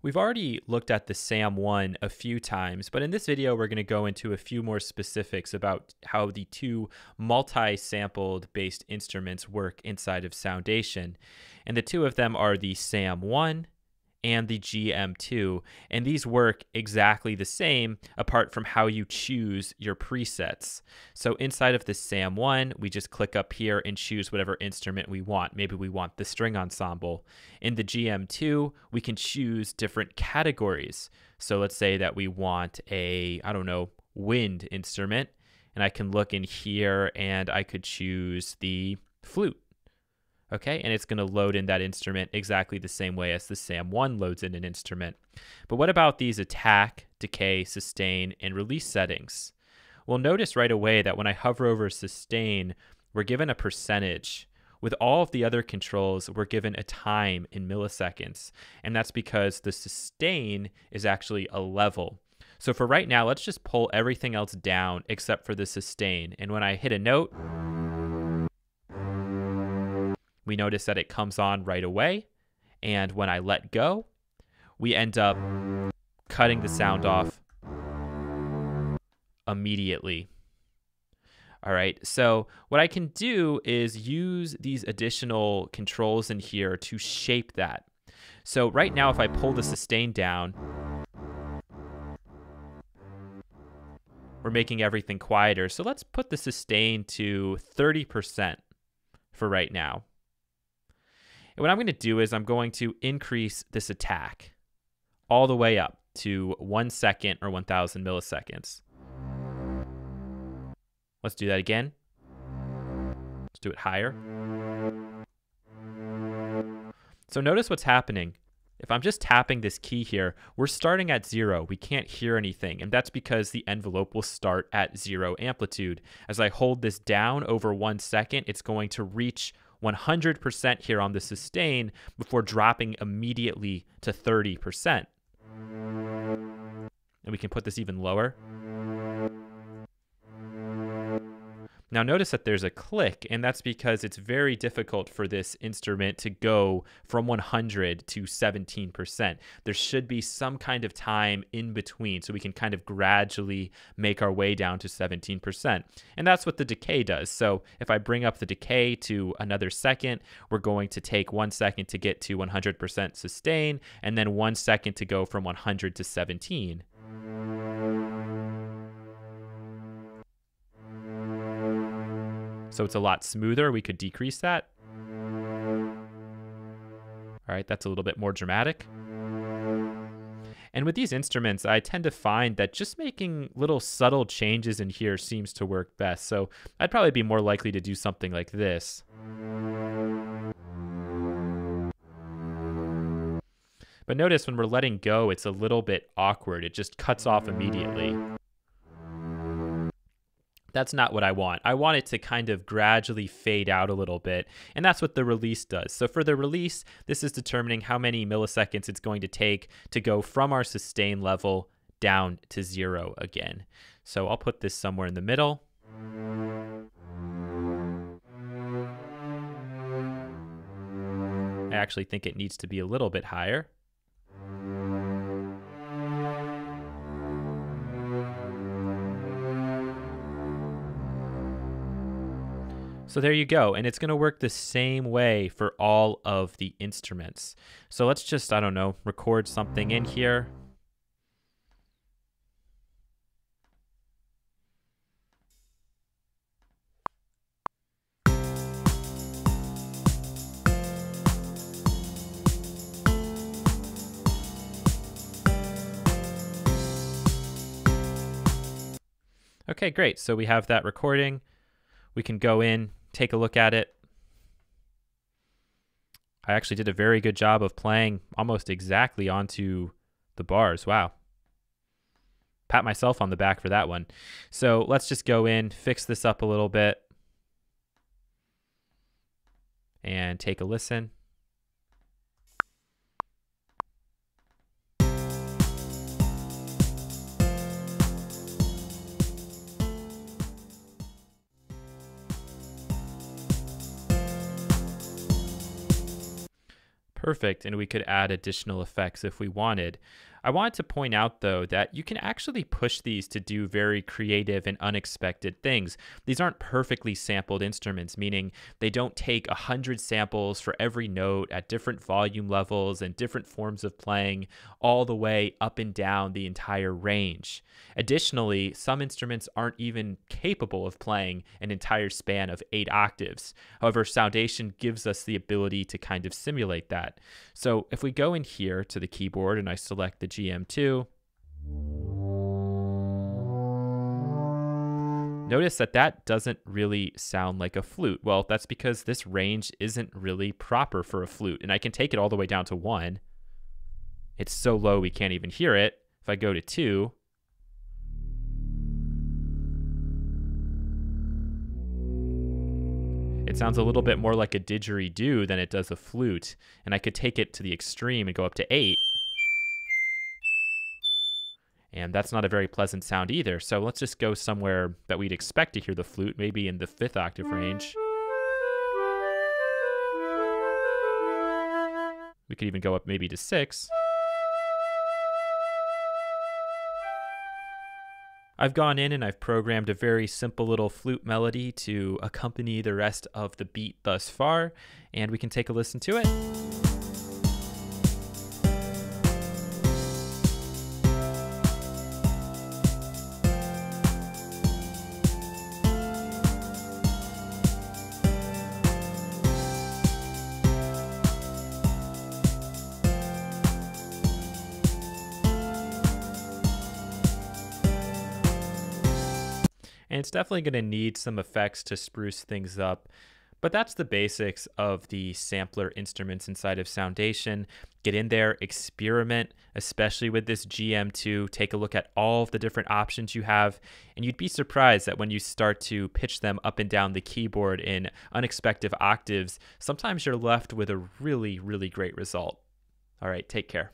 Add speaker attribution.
Speaker 1: We've already looked at the SAM1 a few times, but in this video, we're going to go into a few more specifics about how the two multi-sampled based instruments work inside of Soundation. And the two of them are the SAM1 and the GM2, and these work exactly the same apart from how you choose your presets. So inside of the SAM1, we just click up here and choose whatever instrument we want. Maybe we want the string ensemble. In the GM2, we can choose different categories. So let's say that we want a, I don't know, wind instrument, and I can look in here and I could choose the flute. Okay, and it's going to load in that instrument exactly the same way as the SAM1 loads in an instrument. But what about these attack, decay, sustain, and release settings? Well, notice right away that when I hover over sustain, we're given a percentage. With all of the other controls, we're given a time in milliseconds. And that's because the sustain is actually a level. So for right now, let's just pull everything else down except for the sustain. And when I hit a note, we notice that it comes on right away, and when I let go, we end up cutting the sound off immediately. All right, so what I can do is use these additional controls in here to shape that. So right now, if I pull the sustain down, we're making everything quieter. So let's put the sustain to 30% for right now. And what I'm going to do is I'm going to increase this attack all the way up to 1 second or 1,000 milliseconds. Let's do that again. Let's do it higher. So notice what's happening. If I'm just tapping this key here, we're starting at 0. We can't hear anything, and that's because the envelope will start at 0 amplitude. As I hold this down over 1 second, it's going to reach 100% here on the sustain before dropping immediately to 30%. And we can put this even lower. Now notice that there's a click, and that's because it's very difficult for this instrument to go from 100 to 17%. There should be some kind of time in between so we can kind of gradually make our way down to 17%. And that's what the decay does. So if I bring up the decay to another second, we're going to take 1 second to get to 100% sustain, and then 1 second to go from 100 to 17. So it's a lot smoother. We could decrease that. All right, that's a little bit more dramatic. And with these instruments, I tend to find that just making little subtle changes in here seems to work best. So I'd probably be more likely to do something like this. But notice when we're letting go, it's a little bit awkward. It just cuts off immediately. That's not what I want. I want it to kind of gradually fade out a little bit, and that's what the release does. So for the release, this is determining how many milliseconds it's going to take to go from our sustain level down to 0 again. So I'll put this somewhere in the middle. I actually think it needs to be a little bit higher. So there you go, and it's going to work the same way for all of the instruments. So let's just, I don't know, record something in here. Okay, great. So we have that recording. We can go in, take a look at it. I actually did a very good job of playing almost exactly onto the bars. Wow. Pat myself on the back for that one. So let's just go in, fix this up a little bit, and take a listen. Perfect, and we could add additional effects if we wanted. I wanted to point out, though, that you can actually push these to do very creative and unexpected things. These aren't perfectly sampled instruments, meaning they don't take 100 samples for every note at different volume levels and different forms of playing, all the way up and down the entire range. Additionally, some instruments aren't even capable of playing an entire span of 8 octaves. However, Soundation gives us the ability to kind of simulate that. So if we go in here to the keyboard and I select the GM2, notice that that doesn't really sound like a flute. Well, that's because this range isn't really proper for a flute, and I can take it all the way down to 1. It's so low we can't even hear it. If I go to 2, it sounds a little bit more like a didgeridoo than it does a flute, and I could take it to the extreme and go up to 8. And that's not a very pleasant sound either. So let's just go somewhere that we'd expect to hear the flute, maybe in the 5th octave range. We could even go up maybe to 6. I've gone in and I've programmed a very simple little flute melody to accompany the rest of the beat thus far, and we can take a listen to it. And it's definitely going to need some effects to spruce things up. But that's the basics of the sampler instruments inside of Soundation. Get in there, experiment, especially with this GM2. Take a look at all of the different options you have, and you'd be surprised that when you start to pitch them up and down the keyboard in unexpected octaves, sometimes you're left with a really, really great result. All right, take care.